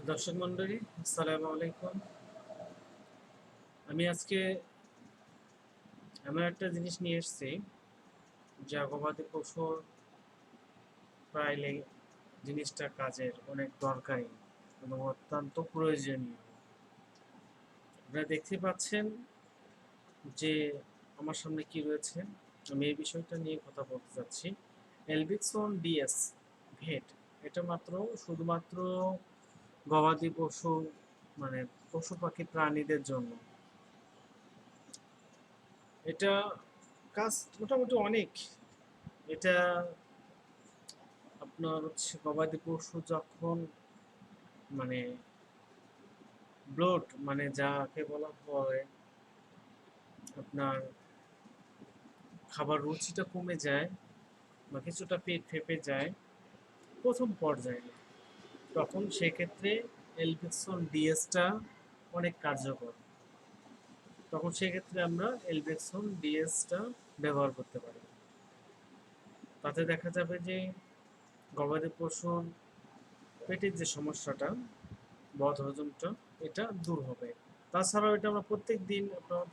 দর্শক মন্ডলী, আসসালামু আলাইকুম। আমি আজকে এমন একটা জিনিস নিয়ে এসেছি যা গবাদি পশুর প্রায় জিনিসটা কাজের অনেক দরকারি এবং অত্যন্ত প্রয়োজনীয়। আপনারা দেখতে পাচ্ছেন যে আমার সামনে কি রয়েছে। আমি এই বিষয়টা নিয়ে কথা বলতে চাচ্ছি। এলবিক্সন ডিএস ভেট, এটা শুধুমাত্র গবাদি পশু, মানে পশু পাখি প্রাণীদের জন্য। এটা কাজ মোটামুটি অনেক। এটা আপনার গবাদি পশু যখন মানে ব্লট, মানে যাকে বলা হয় আপনার খাবার রুচিটা কমে যায় বা কিছুটা পেট ফেঁপে যায় প্রথম পর্যায়ে, তখন সেক্ষেত্রে এলবেক্সন ডিএসটা অনেক কার্যকর। তখন সেক্ষেত্রে আমরা এলবেক্সন ডিএসটা ব্যবহার করতে পারি। তাতে দেখা যাবে যে গবাদি পশুর পেটের যে সমস্যাটা, বদহজমটা, এটা দূর হবে। তাছাড়াও এটা আমরা প্রত্যেক দিন আপনার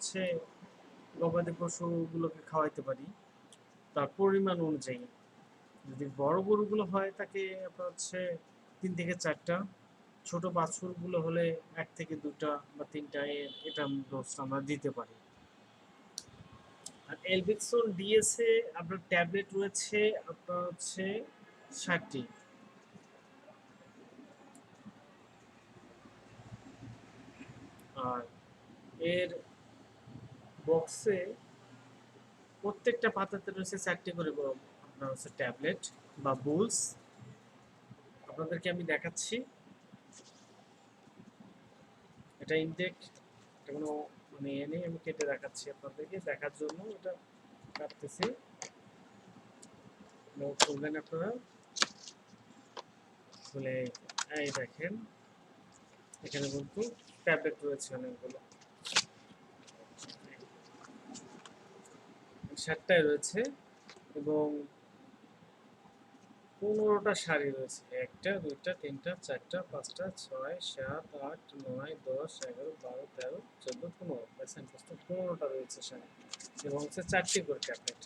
গবাদি পশুগুলোকে খাওয়াইতে পারি তার পরিমাণ অনুযায়ী। যদি বড় গরুগুলো হয় তাকে আপনার 3 থেকে 4টা, ছোট বাছুরগুলো হলে 1 থেকে 2টা বা 3টা এটা ডোজ আমরা দিতে পারি। আর এলবিক্সন ডিএসএ আপনার ট্যাবলেট রয়েছে আপনার 60টি। আর এর বক্সে প্রত্যেকটা পাতাতে রয়েছে 4টি করে আপনার ট্যাবলেট বা বুলস। আপনাদেরকে আমি দেখাচ্ছি এটা ইনটেক, এটা কোনো মানে এ নেই, আমি কেটে দেখাচ্ছি আপনাদেরকে দেখার জন্য। এটা কাটতেছি, নোট করবেন আপনারা। খুলে এই দেখেন, এখানে কিন্তু ট্যাবলেট রয়েছে অনেকগুলো, 7টায় রয়েছে এবং 15টা সারি রয়েছে। 1, 2, 3, 4, 5, 6, 7, 8, 9, 10, 11, 12, 13, 14, 15টা রয়েছে সারি এবং 4টি করে ট্যাবলেট।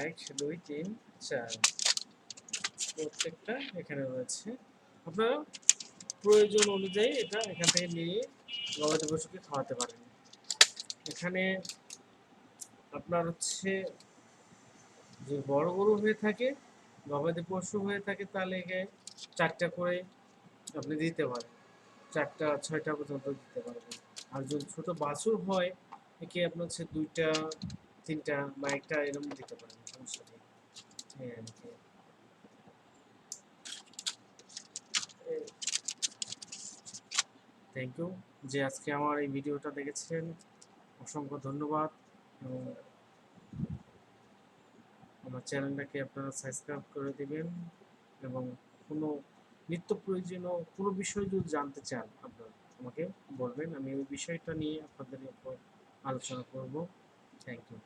1, 2, 3, 4 প্রত্যেকটা এখানে রয়েছে। আপনারা প্রয়োজন অনুযায়ী এটা এখান থেকে নিয়ে গবাদি পশুকে খাওয়াতে পারেন। এখানে আপনার যে বড় গরু হয়ে থাকে, গবাদি পশু হয়ে থাকে, তাহলে 4টা করে আপনি দিতে পারেন, 4টা 6টা পর্যন্ত দিতে পারবেন। আর যদি ছোট বাছুর হয়, একে আপনার 2টা 3টা বা 1টা এরকম দিতে পারেন, সমস্যা নেই। এই আর কি। থ্যাংক ইউ যে আজকে আমার এই ভিডিওটা দেখেছেন, অসংখ্য ধন্যবাদ। এবং আমার চ্যানেলটাকে আপনারা সাবস্ক্রাইব করে দিবেন এবং কোনো নিত্য প্রয়োজনীয় কোনো বিষয় যদি জানতে চান আপনারা আমাকে বলবেন, আমি ওই বিষয়টা নিয়ে আপনাদের উপর আলোচনা করব। Thank you.